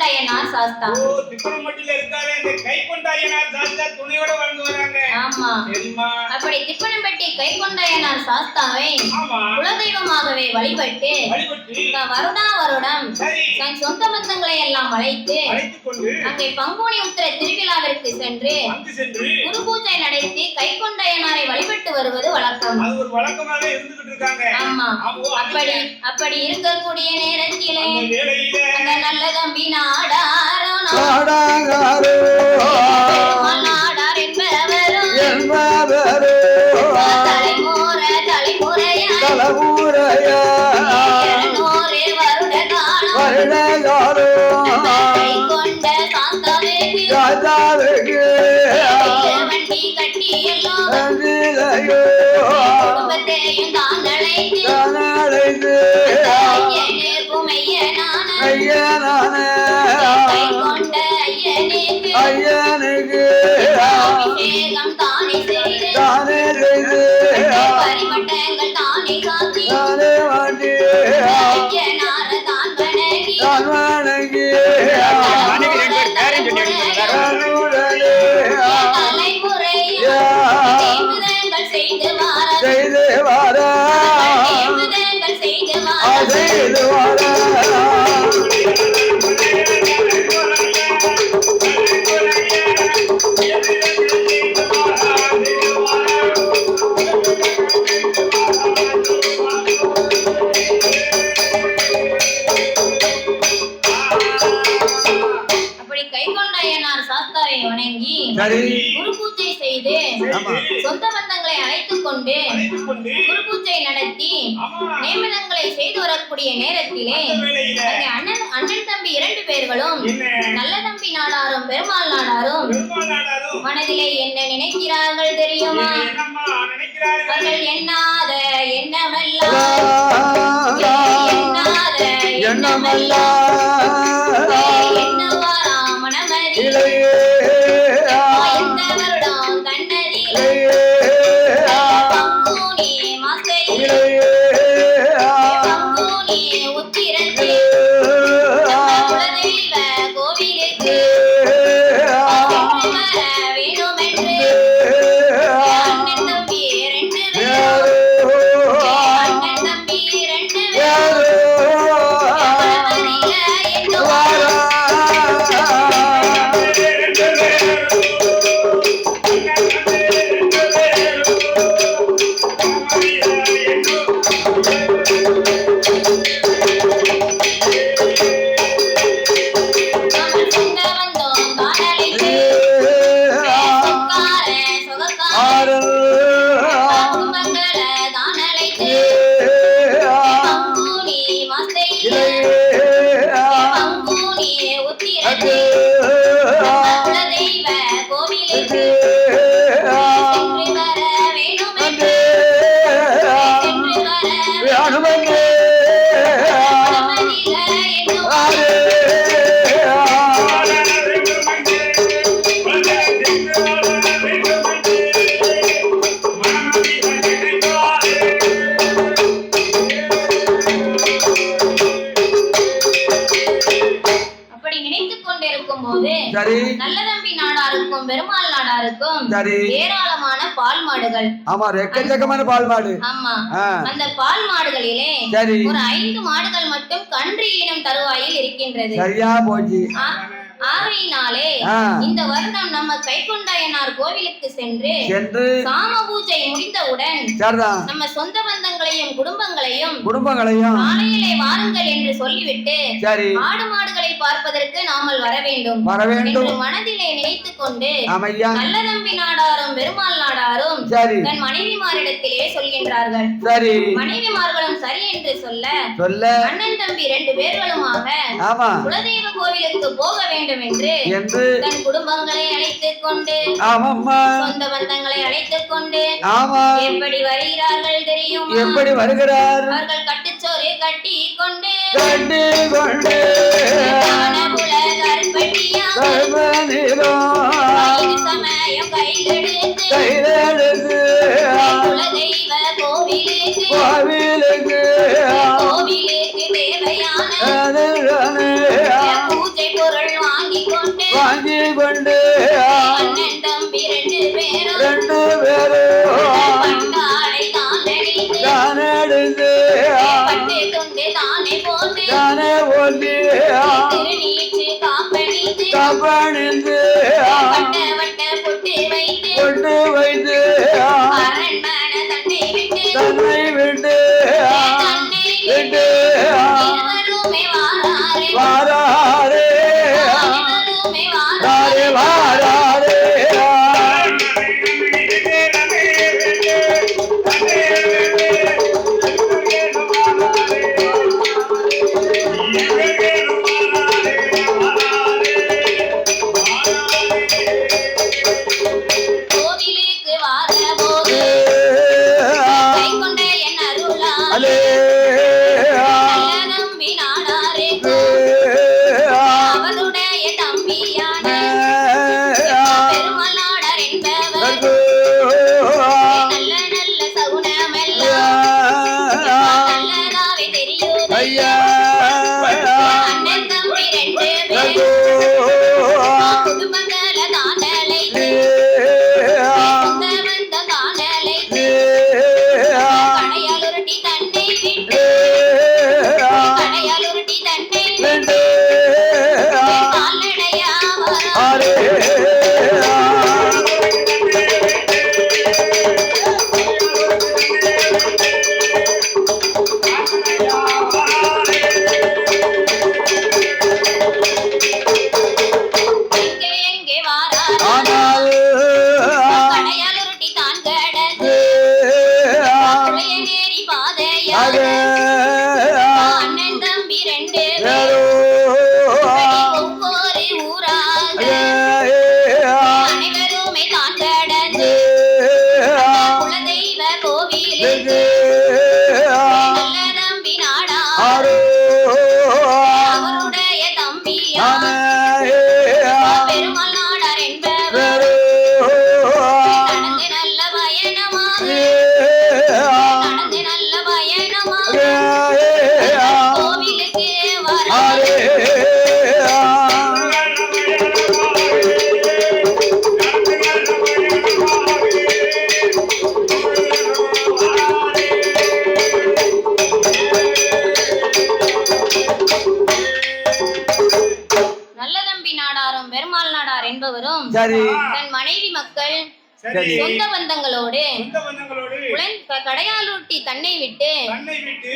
கைக்கொண்டையனார் சாஸ்தா. ஓ, திப்பனம்பட்டியில இருக்காரே இந்த கைக்கொண்டையனார் சாஸ்தா துணையோட வாழ்ந்து வராங்க. ஆமா. சரிம்மா. அப்படி திப்பனம்பட்டி கைக்கொண்டையனார் சாஸ்தாவை குலதெய்வமாகவே வழிபட்டு வருடா வருடம் தன் சொந்த பந்தங்களை எல்லாம் அழைத்து அங்கே பங்குனி உத்திர திருவிழாவிற்கு சென்று குரு பூஜை நடத்தி கைக்கொண்டையனாரை வழிபட்டு வருவது வழக்கம். அது ஒரு வழக்கமாக இருந்துகிட்டு இருக்காங்க. ஆமா. அப்படி இருக்கக்கூடிய நேரத்திலே அந்த நல்ல தம்பி நாடார் என்பவரும் தலைமுறையா வருட காலம் கைக்கொண்ட சாஸ்தாவுக்கு வண்டி கட்டி எல்லாம் குடும்பத்தையும் தான் அழைத்து ஐயனான கைக்கொண்ட ஐயனுக்கு அபிஷேகம் தானே செய்து பரிவட்டங்கள் தானே காட்டி ஐயனார தான் வணங்கி தலைமுறையில் செய்து வார வணங்கி குரு பூஜை செய்து சொந்த பந்தங்களை அழைத்துக் கொண்டு குரு பூஜை நடத்தி நியமனங்களை செய்து வரக்கூடிய நேரத்திலே அண்ணன் தம்பி 2 பேர்களும் நல்ல தம்பி நாடாரும் பெருமாள் நாடாரும் மனதிலே என்ன நினைக்கிறார்கள் தெரியுமா? அவர்கள் எண்ணாத எண்ணுவாரா மனமறியே நல்ல தம்பி நாடாருக்கும் பெருமாள் நாடாருக்கும் ஏராளமான பால் மாடுகள். ஆமா, எக்கச்சக்கமான பால் மாடு. ஆமா, அந்த பால் மாடுகளிலே ஒரு 5 மாடுகள் மட்டும் கன்று ஈனும் தருவாயில் இருக்கின்றது. சரியா போச்சு. ஆகையினாலே இந்த வருடம் நம்ம கைக்கொண்டையனார் கோவிலுக்கு சென்று சாம பூஜை முடிந்தவுடன் நம்ம சொந்த பந்தங்களையும் குடும்பங்களையும் காலையிலே வாருங்கள் என்று சொல்லிவிட்டு ஆடு மாடுகளை பார்ப்பதற்கு நாமல் வர வேண்டும் என்று மனதிலே நினைத்துக் கொண்டு நல்ல தம்பி நாடாரும் பெருமாள் நாடாரும் தன் மனைவிமாரிடத்திலே சொல்கின்றார்கள். மனைவிமார்களும் சரி என்று சொல்ல அண்ணன் தம்பி 2 பேர்களுமாக குலதெய்வ கோவிலுக்கு போக வேண்டும் என்று தன் குடும்பங்களை அழைத்துக் கொண்டு சொந்த பந்தங்களை அழைத்துக் கொண்டு எப்படி வருகிறார்கள் தெரியும்? எப்படி வருகிறார்? அவர்கள் கட்டுச்சோறு கட்டி கொண்டு சமயம் கையிலெடுத்து குலதெய்வ கோவிலுக்கு தேவையான பூஜை பொருள் வாங்கி கொண்டு அண்ணன் தம்பி ரெண்டு பேரும் பட்டாடை தானே எடுத்து பட்டு துண்டு தானே போட்டு திருநீச்சு காப்பணிந்து வட்ட வட்ட பொட்டு வைத்து அரண்மனை தன்னை விட்டு இருவருமே வாராரே கோவிலுக்கு வாரபோது கை கொண்ட என் அருளாலே நல்ல நம்பி நாடாருக்கு அவருடைய தம்பியான பெருமாள் நாடார் என்பவர் நல்ல நல்ல சகுனமெல்லாம் நல்லதாவே தெரியுது அண்ணன் தம்பி ரெண்டு பேரும் குடும்பங்கள தானழைத்து சொந்த வந்த தானழைத்து கடையால் உருட்டி தன்னை விட்டு கால்நடையா வரும் எங்கே வாராரு கடையால் உருட்டி தான் கடந்து புளைய நேரி பாதையாக அண்ணன் தம்பி ரெண்டு ஒவ்வொரு ஊராக அனைவருமே தான் கடந்து குலதெய்வ கோவிலுக்கு நல்ல நம்பி நாடா அவருடைய தம்பியா பெருமாள் நாடார் என்பவர் நடந்து நல்ல பயணமாக கோவிலுக்கு வர நல்ல தம்பி நாடாரும் பெருமாள் நாடார் என்பவரும் தன் மனைவி மக்கள் சொந்த பந்தங்களோடு கடையாலூட்டி தன்னை விட்டு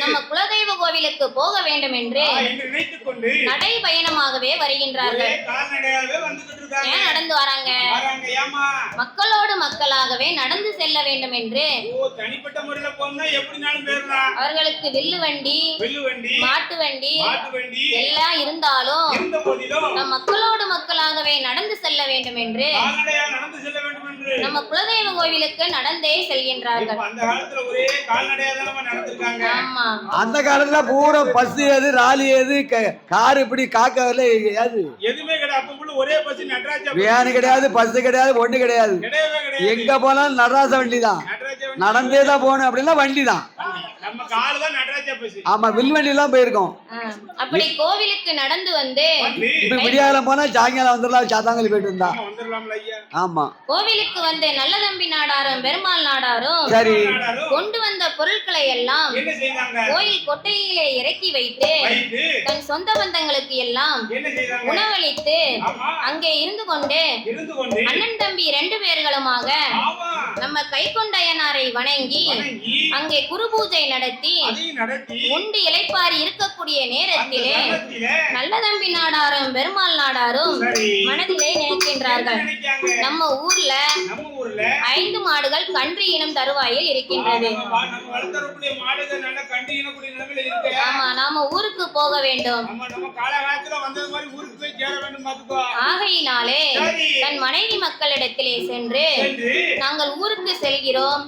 நம்ம குலதெய்வ கோவிலுக்கு போக வேண்டும் என்று நடை பயணமாகவே வருகின்றார்கள். ஏன் நடந்து வராங்க? மக்களோடு மக்களாகவே நடந்து செல்ல வேண்டும் என்று அவர்களுக்கு வில்லு வண்டி மாட்டு வண்டி எல்லாம் இருந்தாலும் நம் மக்களோடு மக்களாகவே நடந்து செல்ல வேண்டும் என்று நம்ம குலதெய்வ கோவிலுக்கு நடந்தே செல்கின்றார்கள். அந்த காலத்துல பூரா பஸ் ஏது ராலி ஏது கார் இப்படி காக்கல ஏது எதுவுமே கிடையாது. அப்ப முழு ஒரே பஸ் நடராஜா வேன் கிடையாது, பஸ் கிடையாது, ஒண்ணு கிடையாது. எங்க போனாலும் நடராஜ வண்டி தான், நடந்தே தான் போகணும். அப்படின்னா வண்டி தான். நம்ம கால் தான் நடராஜா பஸ். ஆமா, வில் வண்டி எல்லாம் போயிருக்கோம். அப்படி கோவிலுக்கு நடந்து வந்து இப்ப விடியாலம் போனா சாயங்காலம் வந்துடலாம். சாத்தாங்கல் போயிட்டு வந்தா ஆமா. கோவிலுக்கு வந்து நல்ல தம்பி நாடாரும் பெருமாள் நாடாரும் சரி கொண்டு வந்த பொருட்களை எல்லாம் கோயில் கொட்டையிலே இறக்கி வைத்து தன் சொந்த பந்தங்களுக்கு எல்லாம் உணவளித்து அங்கே இருந்து கொண்டு அண்ணன் தம்பி 2 பேர்களுமாக நம்ம கைகொண்டையனாரை வணங்கி அங்கே குரு பூஜை நடத்தி உண்டு இளைப்பாரி இருக்கக்கூடிய நேரத்திலே நல்ல தம்பி நாடாரும் பெருமாள் நாடாரும் மனதிலே நினைக்கின்றார்கள், நம்ம ஊர்ல 5 மாடுகள் கன்று இனம் தருவாயில் இருக்கின்றது. ஆமா, நாம ஊருக்கு போக வேண்டும். ஆகையினாலே தன் மனைவி மக்களிடத்திலே சென்று நாங்கள் ஊருக்கு செல்கிறோம்.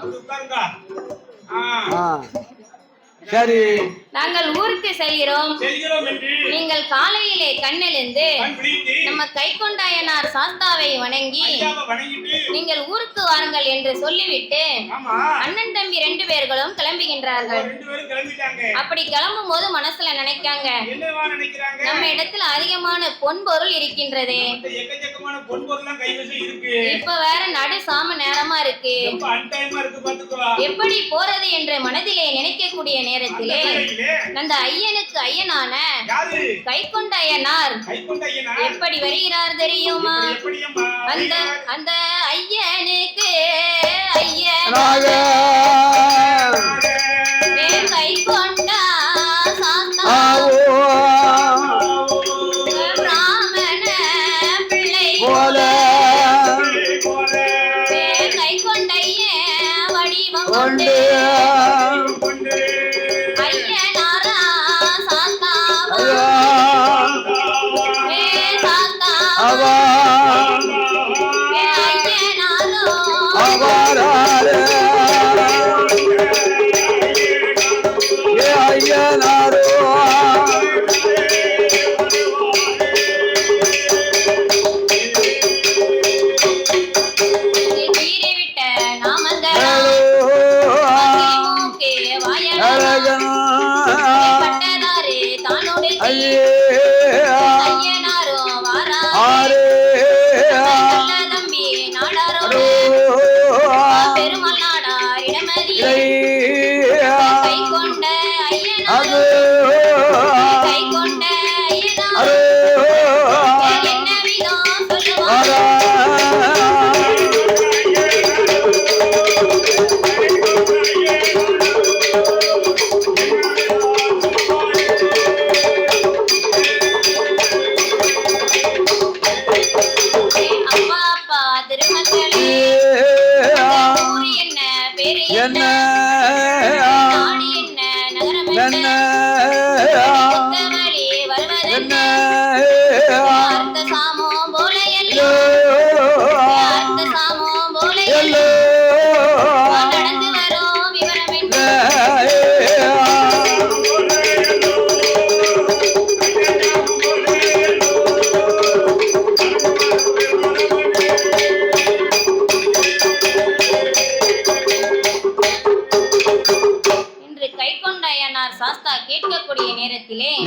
சரி நாங்கள் ஊருக்கு செல்கிறோம் என்று நீங்கள் காலையிலே கண்ணெழுந்து நம்ம கைக்கொண்டாயனார் சாஸ்தாவை வணங்கி நீங்கள் ஊருக்கு வாருங்கள் என்று சொல்லிவிட்டு அண்ணன் தம்பி 2 பேர்களும் கிளம்புகின்றார்கள். அப்படி கிளம்பும் போது மனசுல நினைக்காங்க, நம்ம இடத்துல அதிகமான பொன்பொருள் இருக்கின்றது, இப்ப வேற நடு சாம நேரமா இருக்கு, எப்படி போறது என்று மனதிலே நினைக்கக்கூடிய நேரத்திலே அந்த ஐயனுக்கு ஐயனான கைக்கொண்டையனார் எப்படி வருகிறார் தெரியுமா? அந்த அந்த ஐயனுக்கு ஐயனாக கைக்கொண்டா சாஸ்தா பிராமண பிள்ளை போல கைக்கொண்டைய வடிவம் கொண்டு ஐயனாரா சாஸ்தா சாஸ்தா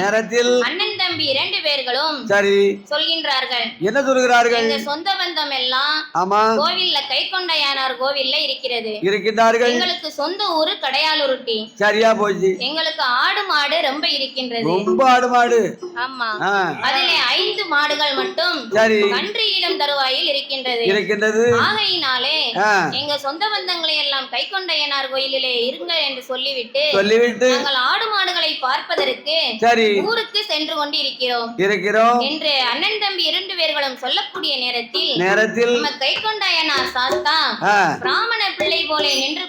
நேரத்தில் அண்ணன் தம்பி 2 பேர்களும் சரி சொல்கின்றார்கள். என்ன சொல்கிறார்கள்? எங்க சொந்த பந்தம் எல்லாம் ஆமா கோவில்ல கைக்கொண்டையானார் கோவில்ல இருக்கிறார்கள். எங்களுக்கு சொந்த ஊரு கடையாலுருட்டி. சரியா போச்சு. எங்களுக்கு ஆடு மாடு ரொம்ப இருக்கின்றது. ரொம்ப ஆடு மாடு. ஆமா. அதிலே 5 மாடுகள் மட்டும் சரி கன்று ஈடும் தருவாயில் இருக்கின்றது. ஆகையினாலே எங்க சொந்த பந்தங்களை எல்லாம் கைக்கொண்டையானார் கோயிலிலே இருங்க என்று சொல்லிவிட்டு நாங்கள் ஆடு மாடுகளை பார்ப்பதற்கு சரி ஊருக்கு சென்று கொண்டு இருக்கிறோம் என்று அண்ணன் தம்பி 2 பேர்களும் சொல்லக்கூடிய நேரத்தில் நம்ம கைக்கொண்டாயனார் சாஸ்தா பிராமண பிள்ளை போல நின்று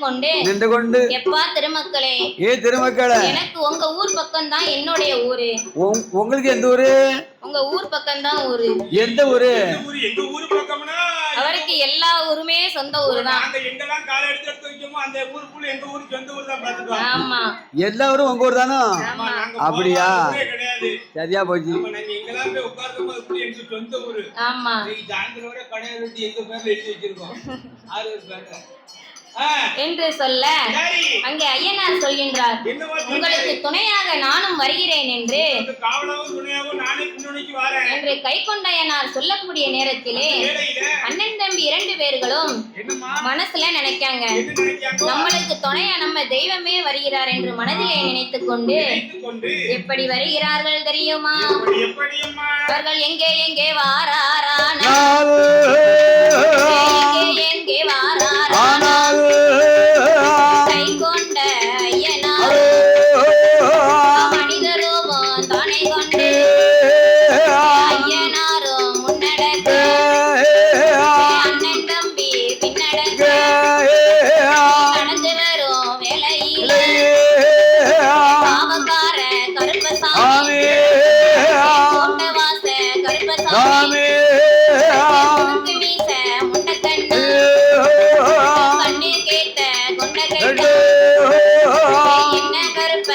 கொண்டு எப்பா திருமக்களே எனக்கு உங்க ஊர் பக்கம் தான் என்னுடைய ஊரு. உங்களுக்கு எந்த ஊரு? உங்க ஊர் பக்கம் தான் ஊரு. எந்த ஊரு? எங்க ஊர் பக்கம்னா அவருக்கு எல்லா ஊருமே சொந்த ஊரு தான். நாங்க எங்கெல்லாம் கால எடுத்து வைக்கோமோ அந்த ஊருக்குள்ள எங்க ஊர் சொந்த ஊர் தான் பாத்துக்கோ. ஆமா எல்லா ஊரும் உங்க ஊர் தானோ? அப்படியா? கிடையாது. சரியா போச்சு. நாங்க எங்கெல்லாம் போய் உட்கார்ந்தோமோ அது எங்க சொந்த ஊரு. ஆமா நீங்க சாயந்தரம் வரை கடையை வெட்டி எங்க பேர்ல எழுதி வச்சிருக்கோம். ஆறு பேர்ல என்று சொல்ல அங்கே ஐயனார் சொல்கின்றார், உங்களுக்கு துணையாக நானும் வருகிறேன் என்று என்று கைக்கொண்டையனார் சொல்லக்கூடிய நேரத்திலே அண்ணன் தம்பி 2 பேர்களும் மனசுல நினைக்காங்க, நம்மளுக்கு துணையா நம்ம தெய்வமே வருகிறார் என்று மனதிலே நினைத்துக் கொண்டு எப்படி வருகிறார்கள் தெரியுமா? அவர்கள் எங்கே எங்கே வாராரானா எங்கே வாராரானா கைக்கொண்ட ஐயனார் மனித ரூபம் தானே கொண்டு ஐயனாரும் முன்னடக்க அண்ணன் தம்பி பின்னடக்க நடந்து வரும் வேலையில பாவக்கார கருப்பசாமி கோட்டவாச கருப்பசாமி மீச முண்டக்கண்ணு கண்ணீர் கேட்ட கொண்ட கேட்ட என்ன கருப்ப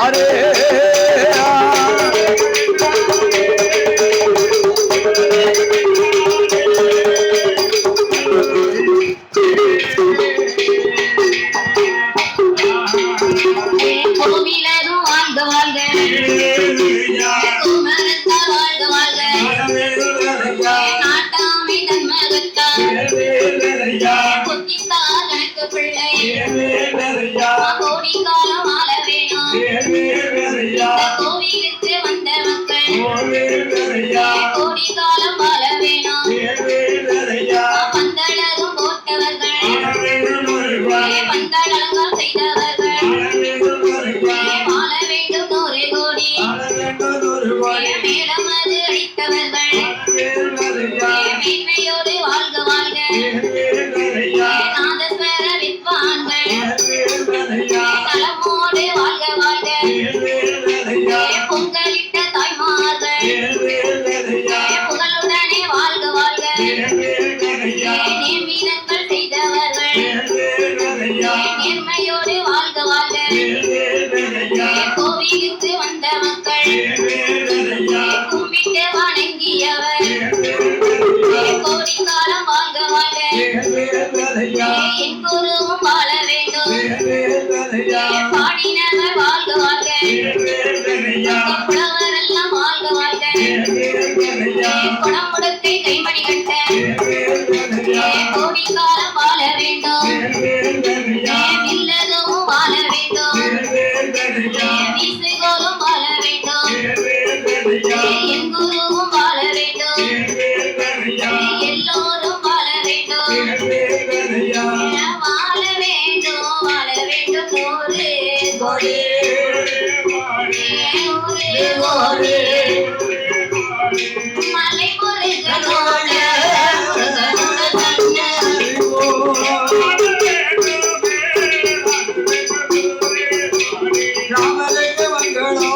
அரே கோவிலதும் வாழ்க வாழ்க குமரத்தார் வாழ்க வாழ்க நாட்டாமை தன்மகத்தார் புத்தித்தார் கணக்கு பிள்ளை கோடி காலம் ஆள வேணும் இந்த கோவிலுக்கு வந்த மக்கள் கோடி காலம் வாழ வேணும் பந்தளரும் போட்டவர்கள் பந்தளங்கள் செய்தவர்கள் வாழ வேண்டும் 100 கோடி மேலமது அடித்தவர்கள் மேன்மையோடு வாழ்க வாழ்க நாதஸ்வர வித்வான்கள் தலமோடு வாழ்க வாழ்க பொங்கலிட்ட தாய்மார்கள் புகழுடனே வாழ்க வாழ்க நேர்மீனங்கள் செய்தவர்கள் நேர்மையோடு வாழ்க வாழ்க கோவிலுக்கு வந்த மக்கள் கும்பிட்டு வணங்கியவர் கோடி காலம் வாழ்க வாழ்க என் குருவும் வாழ வேண்டும் பாடினவர் வாழ்க வாழ்க புலவரெல்லாம் வாழ்க வாழ்க குணம் முடக்கை கைமணி கட்ட கோடி காலம் வாழ வேண்டும் இல்லதும் வாழ வேண்டும் வீசுகோலும் வாழ வேண்டும் என் குருவும் வாழ வேண்டும் எல்லோரும் வாழ வேண்டும் வாழ வேண்டும் 100 கோடி 100 கோடி மலை முருகனோட ராமனுக்கு மங்களம்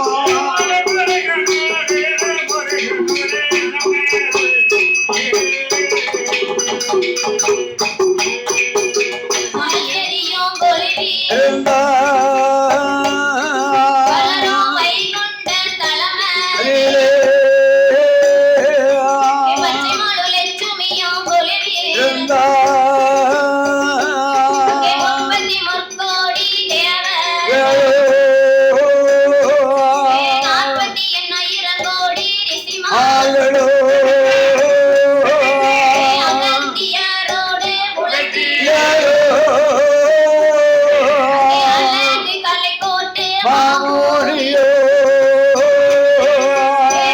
மலையெறியும் கொலுவி வளரும் வைகுண்டன் தலைமை பச்சை மாடு லட்சுமியும் கொலுவி முப்பத்தி முற்கோடி தேவர் 48,000 கோடி ரிஷிமார் அகத்தியரோடு புலத்தி அழகு கலை கோட்டு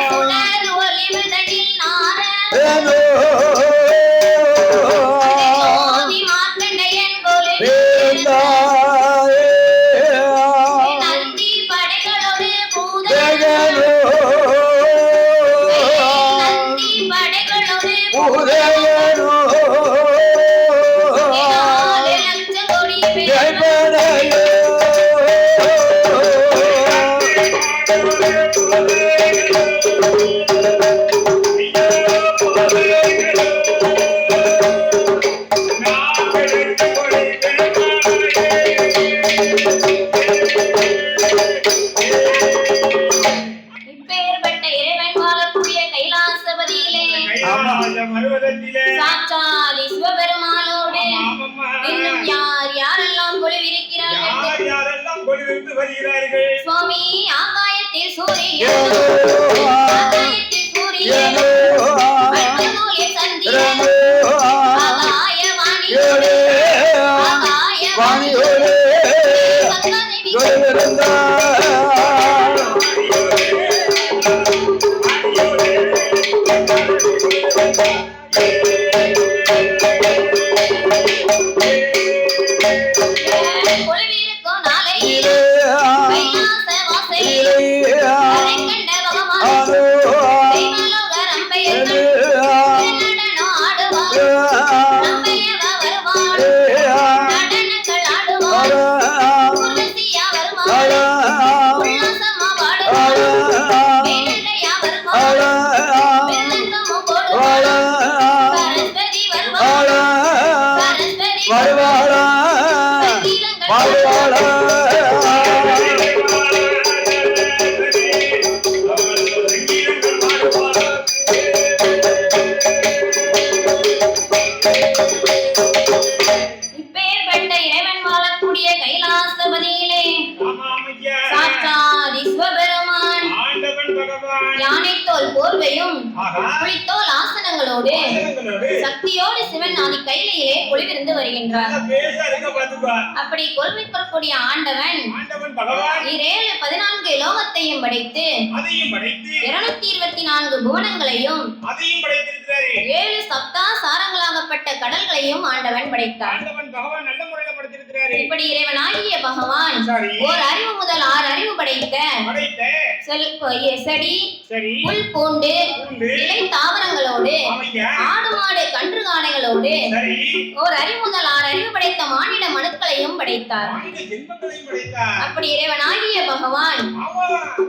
சுடர் ஒளிவிதழில் நார ஜோதி மார்க்கண்டையன் கொலுவி நந்தி படைகளோடு பூத நந்தி படைகளோடு 4 லட்சம் கோடி பேர் இப்பேற்பட்ட இறைவன் வாழக்கூடிய கைலாசபதியிலே சாட்சாத் சிவபெருமானோடு இன்னும் யார் யாரெல்லாம் கொலுவிருக்கிறார்கள் சுவாமி ஆகாயத்தில் சூரியன் ஆகாயத்தில் சூரியன் அற்புதமூலிய சந்திரன் ஆகாயவாணியோடு ஆகாயவாணியோடு கொலுவிருக்கும் நாளையில் கைலாச வாசையில் கண்ட பகவான் தெய்வலோக ரம்பையர்கள் நடனம் ஆடுவார் ரம்பையவ வருவார் நடனங்கள் ஆடுவார் உருவசியா வருவார் உல்லாசமா பாடுவார் மேலையா வருவார் மிருதங்கமும் போடுவார் சரஸ்வதி வருவார் சரஸ்வதி வருவார் சங்கீதங்கள் வாசகங்களோடு சக்தியோடு சிவன் ஆதி கையிலே ஒளிவிருந்து வருகின்றார். அப்படி கொள்கை பெறக்கூடிய ஆண்டவன் 14 லோகத்தையும் படைத்து 224 புவனங்களையும் 7 சப்தா சாரங்களாகப்பட்ட கடல்களையும் ஆண்டவன் படைத்தார். இப்படி இறைவனாகிய பகவான் ஓர் அறிவு முதல் 6 அறிவு படைத்த செடி புல் பூண்டு இலை தாவரங்களோடு ஆடு மாடு கன்று காடைகளோடு ஓர் அறிவு முதல் 6 அறிவு படைத்த மானிட மனுக்களையும் படைத்தார். அப்படி இறைவனாகிய பகவான்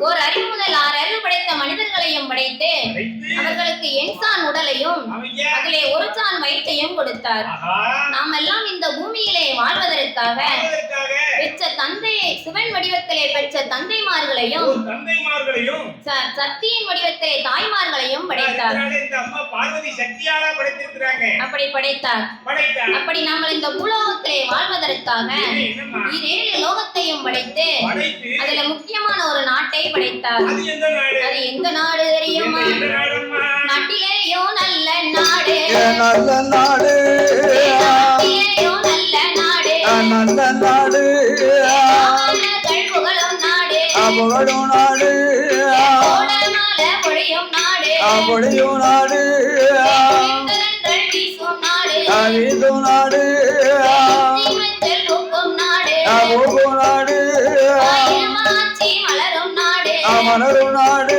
ஓர் அறிவு முதல் 6 அறிவு படைத்த மனிதர்களையும் படைத்து அவர்களுக்கு எண்சான் உடலையும் அதிலே ஒரு சான் வயிற்றையும் கொடுத்தார். நாம் எல்லாம் இந்த பூமியிலே வாழ்வதற்காக பெற்ற தந்தை சிவன் வடிவத்திலே பெற்ற தந்தைமார்களையும் சக்தியின் வடிவத்திலே தாய்மார்களையும் படைத்தார். அப்படி படைத்தார். அப்படி நாம் இந்த பூலோகத்திலே வாழ்வதற்காக 7 லோகத்தையும் படைத்து அதுல முக்கியமான ஒரு நாட்டை படைத்தார். அது எந்த நாடு தெரியுமா? நாட்டிலேயோ நல்ல நாடு, நல்ல நாடு, நாட்டிலேயோ நல்ல நாடு, நல்ல நாடு, புகழும் நாடு, புகழும் நாடு, பொழியும் நாடு, பொழியும் நாடு, வீசும் நாடு, வீசும் நாடு, ஊக்கும் நாடு, ஊக்கும் நாடு, மலரும் நாடு, மலரும் நாடு,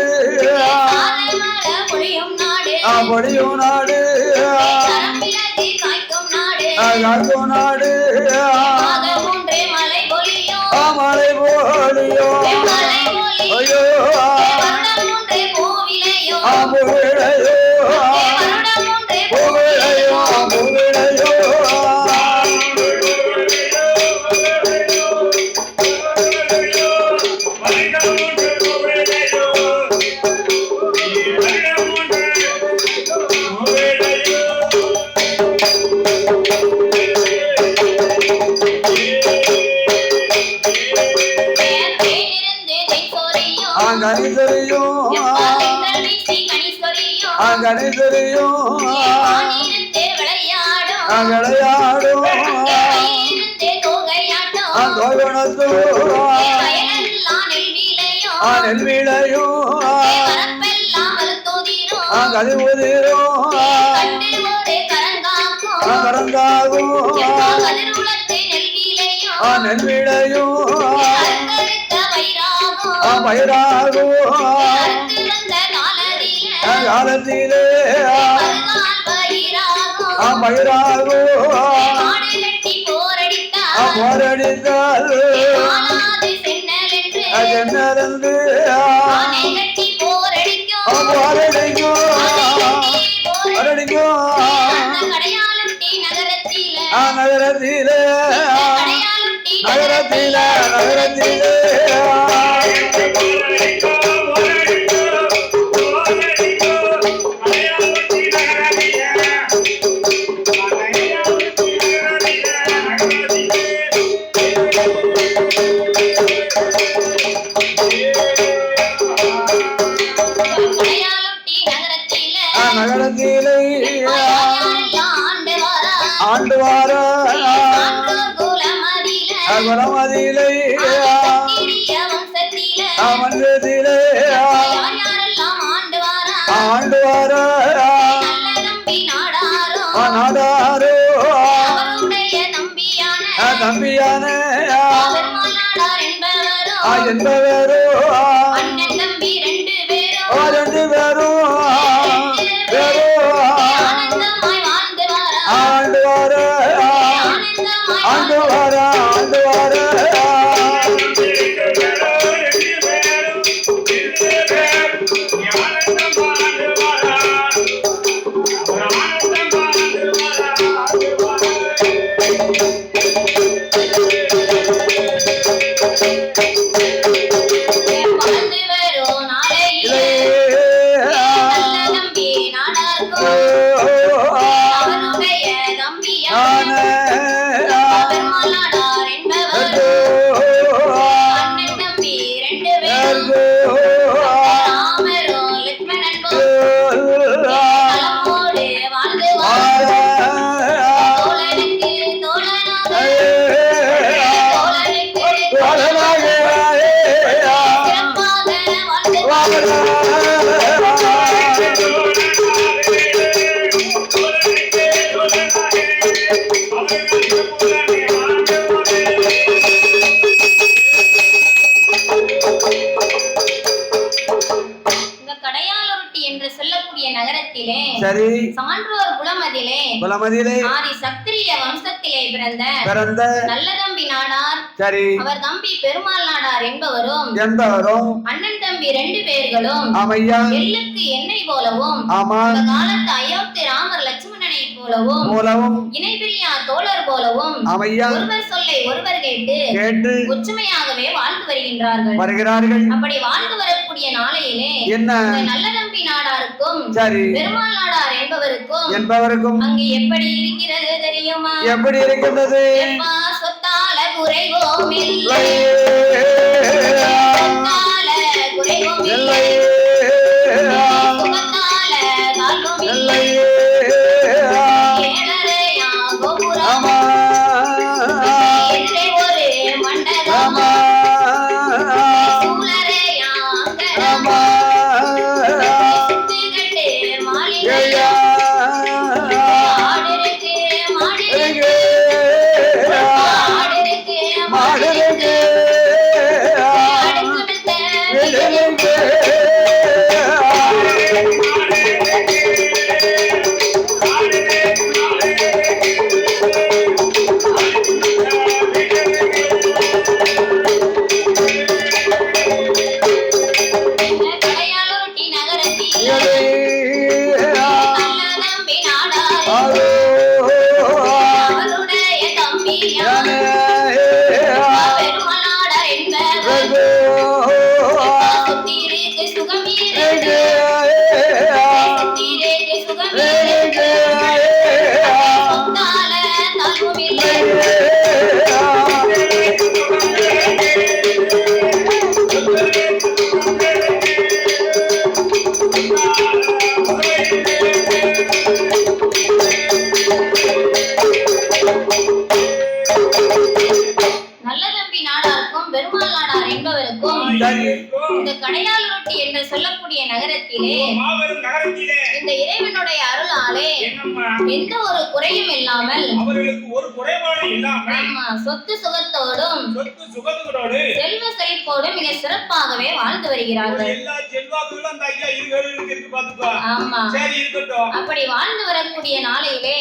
பொழியும் நாடு, பொழியும் நாடு, காய்க்கும் நாடு, காய்க்கும் நாடு, மூன்றே மலை பொழியும், மலை போலியும், மலை பொழியும், ஐயோ மூன்றே பூவிலையும், பூவிலையோ, மூன்றே பூவிலையோ, பூவிலையோ, கணிதரியும், கணிதரியும், விளையாடும், கோகுணத்தோ, நெல்விளையும், கதிர்வுதிரும், கரங்காகும், நெல்விளையும், பயிராகும், காலத்திலே பயிராகும், போரடித்தால் என்னிருந்து போரடிக்கும், போரடிக்கும், நகரத்திலே, நகரத்திலே, நகரத்திலே, நகரத்திலே ஆண்டு வார குலமதியிலே மன்றத்திலே ஆண்டு வார நாடாரோ தம்பியான என்பவரோ 2 பேரும் ஆண்டு வார ஆண்டு வார ஆண்டு வார நகரத்திலே சரி சான்றோர் குலமதிலே ஆதி சத்திரிய வம்சத்திலே பிறந்த நல்லதம்பி நாடார் சரி அவர் தம்பி பெருமாள் நாடார் என்பவரும் அண்ணன் தம்பி 2 பேர்களும் எள்ளுக்கு எண்ணெய் போலவும் காலத்து அயோத்தி ராமர் லட்சுமணனை போலவும் இணைபிரியா தோழர் போலவும் ஒருவர் சொல்லை ஒருவர் கேட்டு ஒற்றுமையாகவே வாழ்ந்து வருகின்றார்கள். அப்படி வாழ்ந்து வரக்கூடிய நாளையிலே நல்லதம்பி நாடாருக்கும் பெருமாள் நாடார் என்பவருக்கும் அங்கு எப்படி இருக்கிறது தெரியுமா? எப்படி இருக்கின்றது? சொத்தால குறைவோம் இல்லை, சொத்தால குறைவோம் இல்லை, சுகத்தால தாழ்வும் இல்லை, ஏழரையா கோபுரம் என்றே ஒரு மண்டபம் சூழரையா அங்கடம் இந்த கடையால் ரொட்டி என்று சொல்லக்கூடிய நகரத்திலே இந்த இறைவனுடைய அருளாலே எந்த ஒரு குறையும் இல்லாமல் சொத்து சுகத்தோடும் செல்வ செழிப்போடும் மிக சிறப்பாகவே வாழ்ந்து வருகிறார்கள். ஆமா, அப்படி வாழ்ந்து வரக்கூடிய நாளையிலே